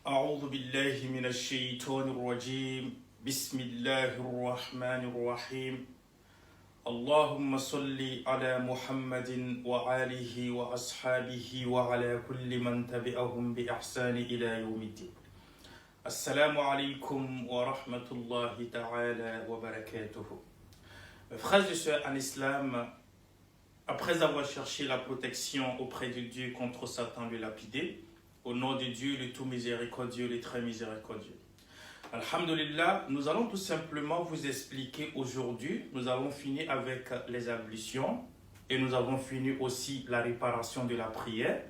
أعوذ بالله من الشيطان الرجيم بسم الله الرحمن الرحيم اللهم صل على محمد وآله وأصحابه وعلى كل من تبعهم بإحسان إلى يوم الدين. Assalamu alaikum wa rahmatullahi ta'ala wa barakatuhu. Mes frères et sœurs en islam, après avoir cherché la protection auprès de Dieu contre Satan le lapidé, au nom de Dieu le tout miséricordieux, le très miséricordieux. Alhamdulillah, nous allons tout simplement vous expliquer aujourd'hui, nous avons fini avec les ablutions et nous avons fini aussi la réparation de la prière.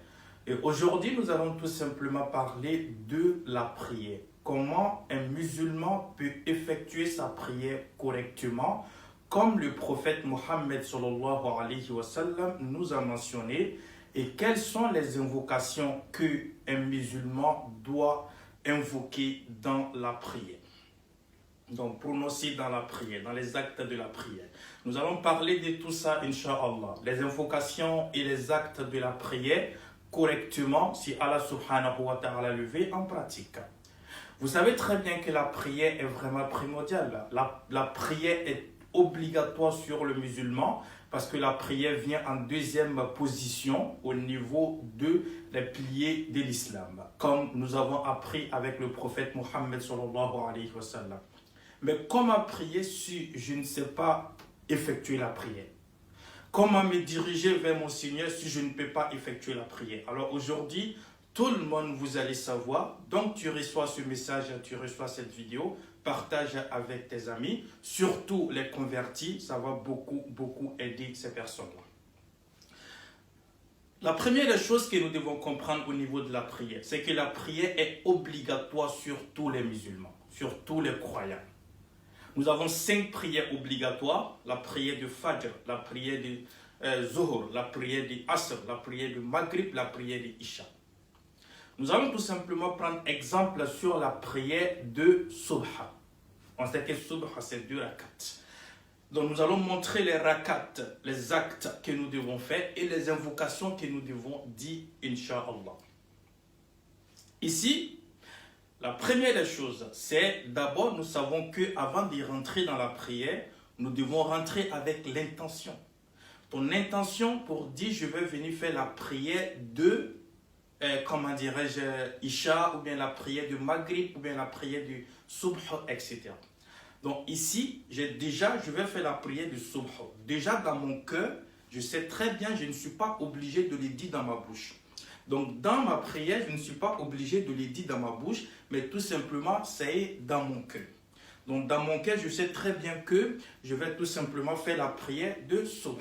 Et aujourd'hui, nous allons tout simplement parler de la prière. Comment un musulman peut effectuer sa prière correctement, comme le prophète Mohammed sallallahu alayhi wa sallam nous a mentionné, et quelles sont les invocations qu'un musulman doit invoquer dans la prière. Donc, prononcer dans la prière, dans les actes de la prière. Nous allons parler de tout ça, Inch'Allah. Les invocations et les actes de la prière correctement, si Allah subhanahu wa ta'ala le veut, en pratique. Vous savez très bien que la prière est vraiment primordiale. La prière est obligatoire sur le musulman parce que la prière vient en deuxième position au niveau des piliers de l'islam, comme nous avons appris avec le prophète Mohammed sallallahu alayhi wa sallam. Mais comment prier si je ne sais pas effectuer la prière? Comment me diriger vers mon Seigneur si je ne peux pas effectuer la prière? Alors aujourd'hui, tout le monde vous allez savoir. Donc tu reçois ce message, tu reçois cette vidéo, partage avec tes amis, surtout les convertis, ça va beaucoup aider ces personnes-là. La première des choses que nous devons comprendre au niveau de la prière, c'est que la prière est obligatoire sur tous les musulmans, sur tous les croyants. Nous avons 5 prières obligatoires, la prière de Fajr, la prière de Zuhur, la prière de Asr, la prière de Maghrib, la prière de Isha. Nous allons tout simplement prendre exemple sur la prière de Subha. On sait que Subha, c'est 2 rakats. Donc nous allons montrer les rakats, les actes que nous devons faire et les invocations que nous devons dire, Inch'Allah. Ici, la première des choses, c'est d'abord, nous savons qu'avant de rentrer dans la prière, nous devons rentrer avec l'intention. Ton intention pour dire, je vais venir faire la prière de, comment dirais-je, Isha, ou bien la prière de Maghrib, ou bien la prière de Subh, etc. Donc ici, je vais faire la prière de Subh. Déjà dans mon cœur, je sais très bien, je ne suis pas obligé de le dire dans ma bouche. Donc, dans ma prière, je ne suis pas obligé de le dire dans ma bouche, mais tout simplement, c'est dans mon cœur. Donc, dans mon cœur, je sais très bien que je vais tout simplement faire la prière de Subh.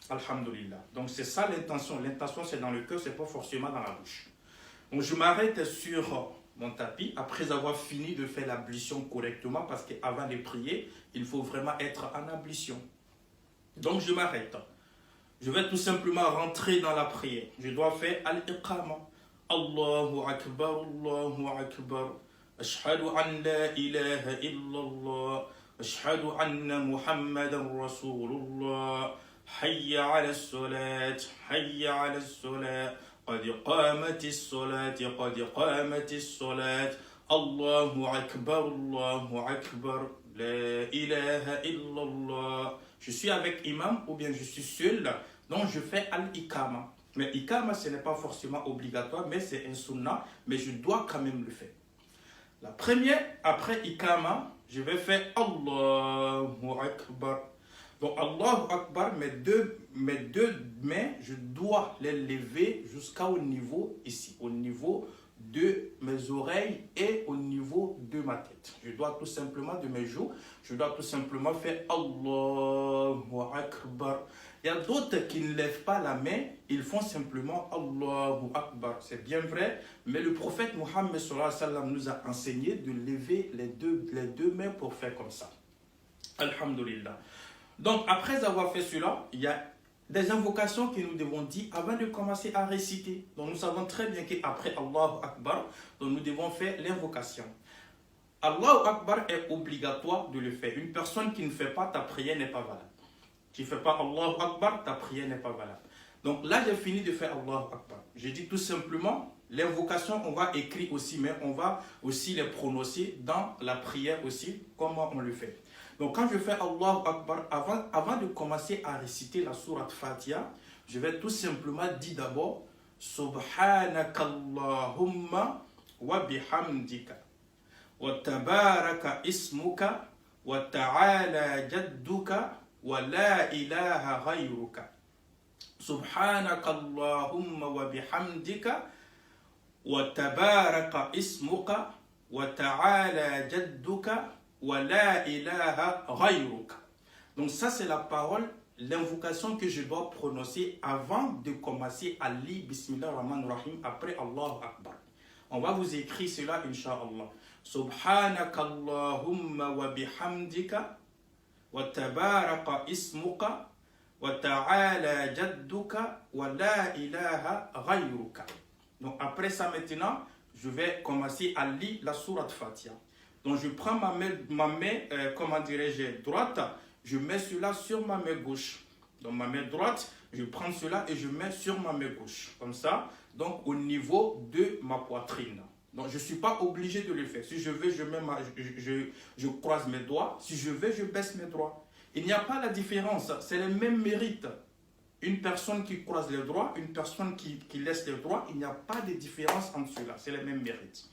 Alhamdulillah. Donc, c'est ça l'intention. L'intention, c'est dans le cœur, c'est pas forcément dans la bouche. Donc, je m'arrête sur mon tapis après avoir fini de faire l'ablution correctement parce qu'avant de prier, il faut vraiment être en ablution. Donc, je m'arrête. Je vais tout simplement rentrer dans la prière. Je dois faire al-iqama. Allahu akbar, Allahu akbar. Ashhadu an la ilaha illallah. Ashhadu anna Muhammadan Rasulullah. Hayya ala salat, hayya ala salat. Qad qamatis salat, qad qamatis salat. Allahu akbar, Allahu akbar. La ilaha illallah. Je suis avec imam ou bien je suis seul, donc je fais al-ikama. Mais ikama, ce n'est pas forcément obligatoire, mais c'est un sunnah, mais je dois quand même le faire. La première, après ikama, je vais faire Allahu Akbar. Donc Allahu Akbar, mes deux mains, je dois les lever jusqu'au niveau ici, au niveau de mes oreilles et au niveau de ma tête. Je dois tout simplement, de mes joues, je dois tout simplement faire Allahu Akbar. Il y a d'autres qui ne lèvent pas la main, ils font simplement Allahu Akbar. C'est bien vrai, mais le prophète Mohammed sallallahu alayhi wa sallam nous a enseigné de lever les deux mains pour faire comme ça. Alhamdulillah. Donc, après avoir fait cela, il y a des invocations que nous devons dire avant de commencer à réciter. Donc nous savons très bien qu'après Allahu Akbar, donc nous devons faire l'invocation. Allahu Akbar est obligatoire de le faire. Une personne qui ne fait pas, ta prière n'est pas valable. Tu ne fais pas Allahu Akbar, ta prière n'est pas valable. Donc là, j'ai fini de faire Allahu Akbar. Je dis tout simplement, l'invocation, on va écrire aussi, mais on va aussi les prononcer dans la prière aussi, comment on le fait. Donc quand je fais Allahu Akbar, avant de commencer à réciter la sourate Fatiha, je vais tout simplement dire d'abord Subhanakallahumma wa bihamdika wa tabaraka ismuka wa ta'ala jadduka wa la ilaha ghayruka. Subhanakallahumma wa bihamdika wa tabaraka ismuka wa ta'ala jadduka wa la ilaha ghayruka. Donc ça c'est la parole, l'invocation que je dois prononcer avant de commencer à lire Bismillah ar-Rahman ar-Rahim après Allahu Akbar. On va vous écrire cela Inch'Allah. Subhanakallahumma wa bihamdika wa tabaraka ismuka wa ta'ala jadduka wa la ilaha ghayruka. Donc après ça maintenant, je vais commencer à lire la sourate Fatiha. Donc je prends ma main comment dirais-je, droite, je mets cela sur ma main gauche. Donc ma main droite, je prends cela et je mets sur ma main gauche. Comme ça, donc au niveau de ma poitrine. Donc je ne suis pas obligé de le faire. Si je veux, je croise mes doigts. Si je veux, je baisse mes doigts. Il n'y a pas la différence. C'est le même mérite. Une personne qui croise les doigts, une personne qui laisse les doigts, il n'y a pas de différence entre ceux-là. C'est le même mérite.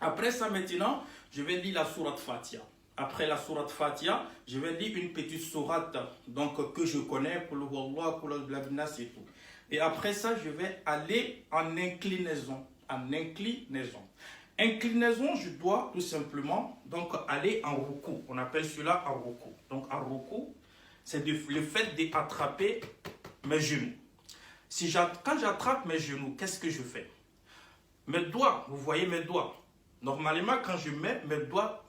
Après ça maintenant, je vais lire la sourate Fatiha. Après la sourate Fatiha, je vais lire une petite sourate donc, que je connais, et tout. Et après ça, je vais aller en inclinaison. Inclinaison, je dois tout simplement donc, aller en ruku. On appelle cela en ruku. Donc en ruku, c'est le fait d'attraper mes genoux. Quand j'attrape mes genoux, qu'est-ce que je fais? Mes doigts, vous voyez mes doigts. Normalement, quand je mets mes doigts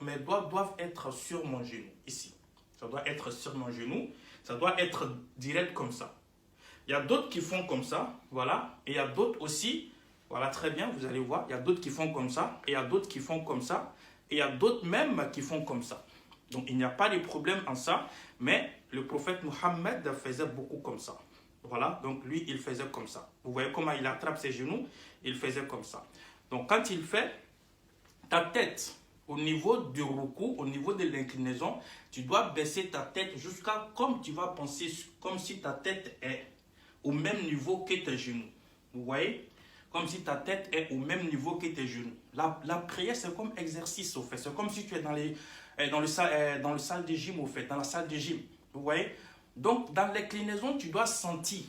doivent être sur mon genou, ici. Ça doit être sur mon genou, ça doit être direct comme ça. Il y a d'autres qui font comme ça, voilà. Et il y a d'autres aussi, voilà, très bien, vous allez voir. Il y a d'autres qui font comme ça, et il y a d'autres qui font comme ça, et il y a d'autres même qui font comme ça. Donc, il n'y a pas de problème en ça, mais le prophète Mohammed faisait beaucoup comme ça. Voilà, donc lui, il faisait comme ça. Vous voyez comment il attrape ses genoux, il faisait comme ça. Donc, quand il fait ta tête au niveau du ruku, au niveau de l'inclinaison, tu dois baisser ta tête jusqu'à comme tu vas penser, comme si ta tête est au même niveau que tes genoux. Vous voyez? Comme si ta tête est au même niveau que tes genoux. La prière, c'est comme exercice, au fait. C'est comme si tu es dans le salle de gym, au fait, dans la salle de gym. Vous voyez? Donc, dans l'inclinaison, tu dois sentir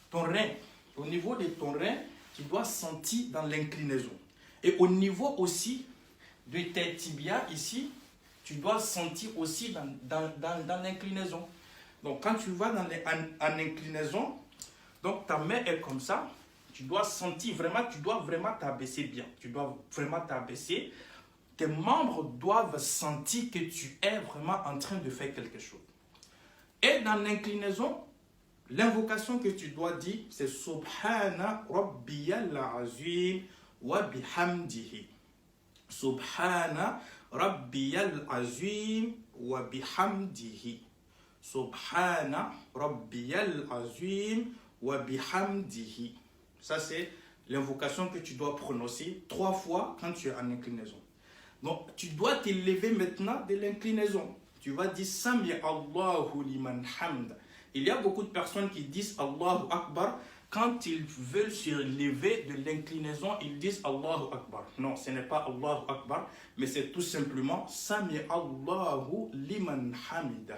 ton rein. Au niveau de ton rein, tu dois sentir dans l'inclinaison. Et au niveau aussi de tes tibias ici, tu dois sentir aussi dans l'inclinaison. Donc quand tu vas en inclinaison, donc ta main est comme ça, tu dois sentir vraiment, tu dois vraiment t'abaisser bien. Tu dois vraiment t'abaisser. Tes membres doivent sentir que tu es vraiment en train de faire quelque chose. Et dans l'inclinaison, l'invocation que tu dois dire, c'est Subhana Rabbiyal Azim wa bihamdihi. Subhana Rabbiyal Azim wa bihamdihi. Subhana Rabbiyal Azim wa bihamdihi. Ça, c'est l'invocation que tu dois prononcer 3 fois quand tu es en inclinaison. Donc, tu dois t'élever maintenant de l'inclinaison. Tu vas dire Sami Allahu liman hamd. Il y a beaucoup de personnes qui disent Allahu Akbar. Quand ils veulent se lever de l'inclinaison, ils disent Allahu Akbar. Non, ce n'est pas Allahu Akbar, mais c'est tout simplement Sami Allahu liman hamida.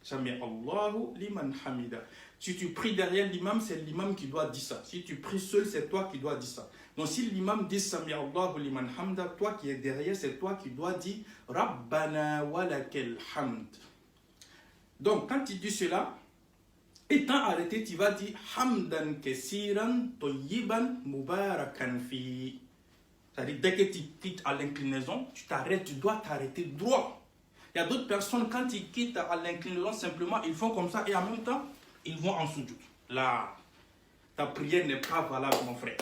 Sami Allahu liman hamida. Si tu pries derrière l'imam, c'est l'imam qui doit dire ça. Si tu pries seul, c'est toi qui dois dire ça. Donc si l'imam dit Sami Allahu liman hamida, toi qui es derrière, c'est toi qui dois dire Rabbana walakal hamd. Donc quand tu dis cela, étant arrêté, tu vas dire Hamdan kesiran toyiban mubarakan fi. C'est-à-dire, dès que tu quittes à l'inclinaison, tu t'arrêtes, tu dois t'arrêter droit. Il y a d'autres personnes, quand ils quittent à l'inclinaison, simplement, ils font comme ça et en même temps, ils vont en sujoud. Là, ta prière n'est pas valable, mon frère.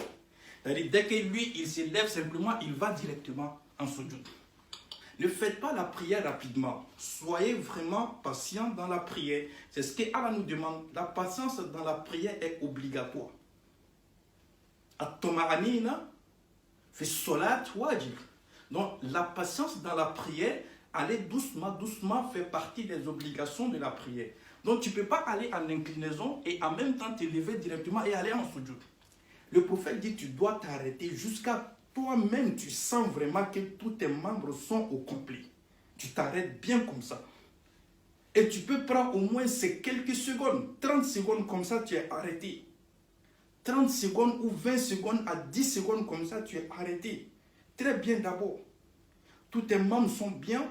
C'est-à-dire, dès que lui, il se lève simplement, il va directement en sujoud. Ne faites pas la prière rapidement. Soyez vraiment patient dans la prière. C'est ce qu'Allah nous demande. La patience dans la prière est obligatoire. At-tuma'anina fi solat wajib. Donc la patience dans la prière, aller doucement, doucement, fait partie des obligations de la prière. Donc tu ne peux pas aller en inclinaison et en même temps te lever directement et aller en sujoud. Le prophète dit tu dois t'arrêter jusqu'à toi-même, tu sens vraiment que tous tes membres sont au complet. Tu t'arrêtes bien comme ça. Et tu peux prendre au moins ces quelques secondes, 30 secondes comme ça, tu es arrêté. 30 secondes ou 20 secondes à 10 secondes comme ça, tu es arrêté. Très bien d'abord. Tous tes membres sont bien.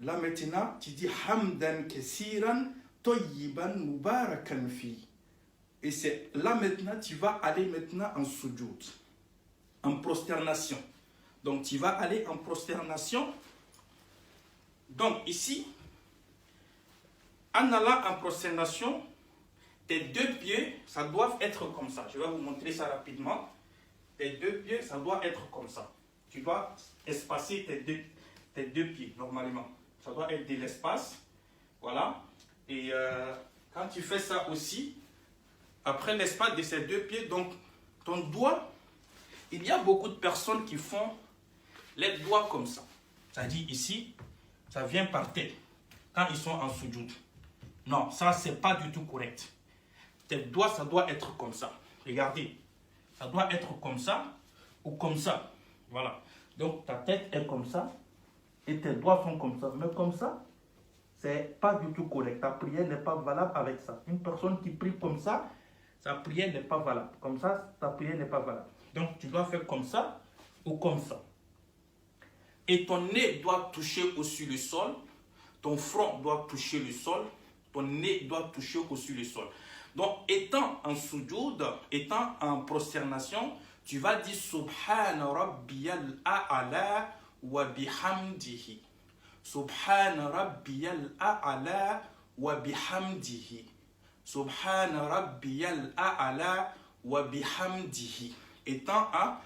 Là maintenant, tu dis Hamdan kesiran toyiban mubarakan fi. Et c'est là maintenant, tu vas aller maintenant en sujoud, en prosternation. Donc tu vas aller en prosternation. Donc ici, en allant en prosternation, tes deux pieds, ça doit être comme ça. Je vais vous montrer ça rapidement. Tes deux pieds, ça doit être comme ça. Tu dois espacer tes deux pieds, normalement. Ça doit être de l'espace. Voilà. Et quand tu fais ça aussi, après l'espace de ces deux pieds, donc ton doigt, il y a beaucoup de personnes qui font les doigts comme ça. C'est-à-dire ici, ça vient par terre quand ils sont en sujoud. Non, ça, c'est pas du tout correct. Tes doigts, ça doit être comme ça. Regardez. Ça doit être comme ça ou comme ça. Voilà. Donc, ta tête est comme ça et tes doigts sont comme ça. Mais comme ça, c'est pas du tout correct. Ta prière n'est pas valable avec ça. Une personne qui prie comme ça, sa prière n'est pas valable. Comme ça, ta prière n'est pas valable. Donc, tu dois faire comme ça ou comme ça. Et ton nez doit toucher au-dessus du sol. Ton front doit toucher le sol. Ton nez doit toucher au-dessus du sol. Donc, étant en sujoud, étant en prosternation, tu vas dire Subhana Rabbiyal A'ala wa bihamdihi. Subhana Rabbiyal A'ala wa bihamdihi. Subhana Rabbiyal A'ala wa bihamdihi. Étant en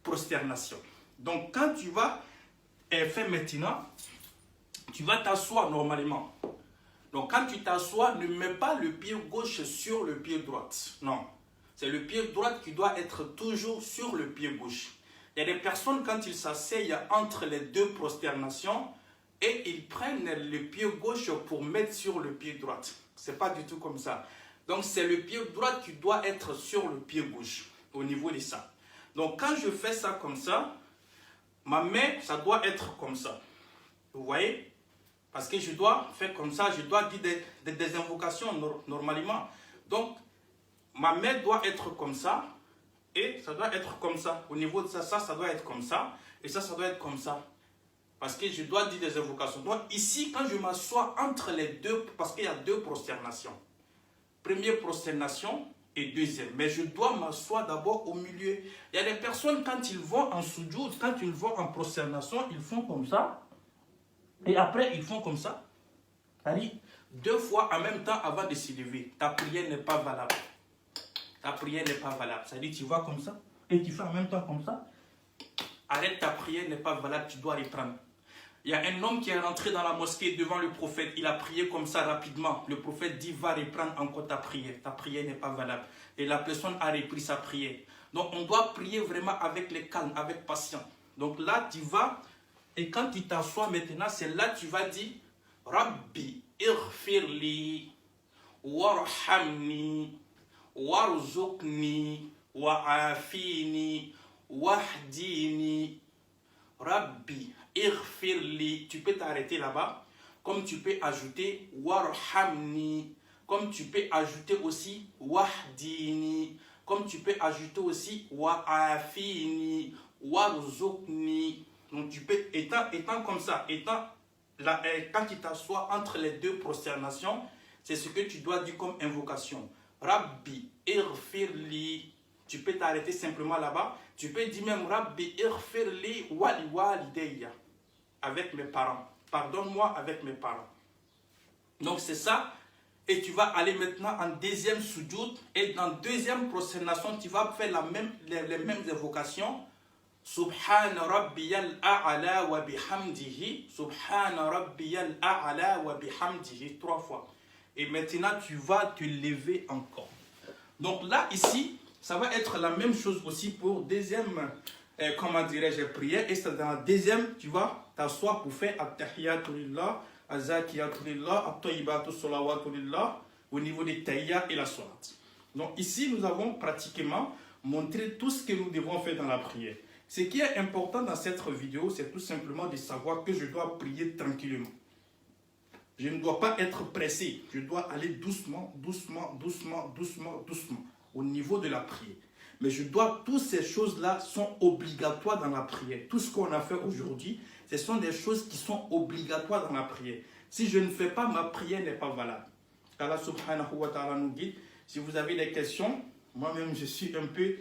prosternation. Donc, quand tu vas faire maintenant, tu vas t'asseoir normalement. Donc, quand tu t'assois, ne mets pas le pied gauche sur le pied droit. Non. C'est le pied droit qui doit être toujours sur le pied gauche. Il y a des personnes, quand ils s'asseyent entre les deux prosternations, et ils prennent le pied gauche pour mettre sur le pied droit. Ce n'est pas du tout comme ça. Donc, c'est le pied droit qui doit être sur le pied gauche, au niveau de ça. Donc, quand je fais ça comme ça, ma main, ça doit être comme ça. Vous voyez? Parce que je dois faire comme ça, je dois dire des invocations normalement. Donc, ma main doit être comme ça, et ça doit être comme ça. Au niveau de ça, ça doit être comme ça, et ça doit être comme ça. Parce que je dois dire des invocations. Donc, ici, quand je m'assois entre les deux, parce qu'il y a deux prosternations. Première prosternation et deuxième. Mais je dois m'asseoir d'abord au milieu. Il y a des personnes, quand ils vont en sujoud, quand ils vont en prosternation, ils font comme ça. Et après, ils font comme ça. C'est-à-dire, deux fois en même temps avant de se lever. Ta prière n'est pas valable. Ta prière n'est pas valable. C'est-à-dire, tu vas comme ça et tu fais en même temps comme ça. Arrête, ta prière n'est pas valable, tu dois reprendre. Il y a un homme qui est rentré dans la mosquée devant le prophète. Il a prié comme ça rapidement. Le prophète dit, va reprendre encore ta prière. Ta prière n'est pas valable. Et la personne a repris sa prière. Donc, on doit prier vraiment avec le calme, avec patience. Donc là, tu vas... Et quand tu t'assois maintenant, c'est là que tu vas dire Rabbi irfirli warhamni warzuqni wa'afini wahdini Rabbi irfirli. Tu peux t'arrêter là-bas. Comme tu peux ajouter warhamni. Comme tu peux ajouter aussi wahdini. Comme tu peux ajouter aussi wa'afini warzuqni. Donc tu peux, étant comme ça, quand tu t'assois entre les deux prosternations, c'est ce que tu dois dire comme invocation. Rabbi irfirli. Tu peux t'arrêter simplement là-bas. Tu peux dire même Rabbi irfirli wali walideya. Avec mes parents. Pardonne-moi avec mes parents. Donc c'est ça. Et tu vas aller maintenant en deuxième sujoud. Et dans deuxième prosternation, tu vas faire les mêmes invocations. Subhana rabbiyal a'la wa bihamdihi. Subhana rabbiyal a'la wa bihamdihi. 3 fois. Et maintenant, tu vas te lever encore. Donc là, ici, ça va être la même chose aussi pour deuxième, comment dirais-je, prière. Et c'est dans la deuxième, tu vas t'asseoir pour faire at-tahiyatu lillah, az-zakiyatu lillah, at-tayyibatu salawatu lillah, au niveau des tahiyya et la salat. Donc ici, nous avons pratiquement montré tout ce que nous devons faire dans la prière. Ce qui est important dans cette vidéo, c'est tout simplement de savoir que je dois prier tranquillement. Je ne dois pas être pressé. Je dois aller doucement, doucement, doucement, doucement, doucement au niveau de la prière. Mais je dois, toutes ces choses-là sont obligatoires dans la prière. Tout ce qu'on a fait aujourd'hui, ce sont des choses qui sont obligatoires dans la prière. Si je ne fais pas, ma prière n'est pas valable. Allah subhanahu wa ta'ala nous guide. Si vous avez des questions, moi-même je suis un peu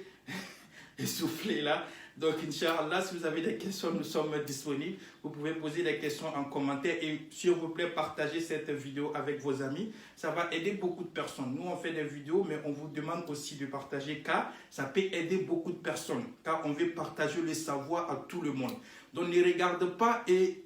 essoufflé là. Donc, Inch'Allah, si vous avez des questions, nous sommes disponibles. Vous pouvez poser des questions en commentaire et s'il vous plaît, partagez cette vidéo avec vos amis. Ça va aider beaucoup de personnes. Nous, on fait des vidéos, mais on vous demande aussi de partager car ça peut aider beaucoup de personnes. Car on veut partager le savoir à tout le monde. Donc, ne regarde pas et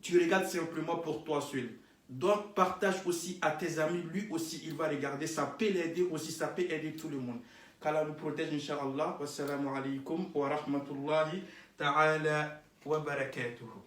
tu regardes simplement pour toi seul. Donc, partage aussi à tes amis. Lui aussi, il va regarder. Ça peut l'aider aussi, ça peut aider tout le monde. Qu'Allah nous protège, Inch'Allah. Wassalamu alaikum wa rahmatullahi ta'ala wa barakatuhu.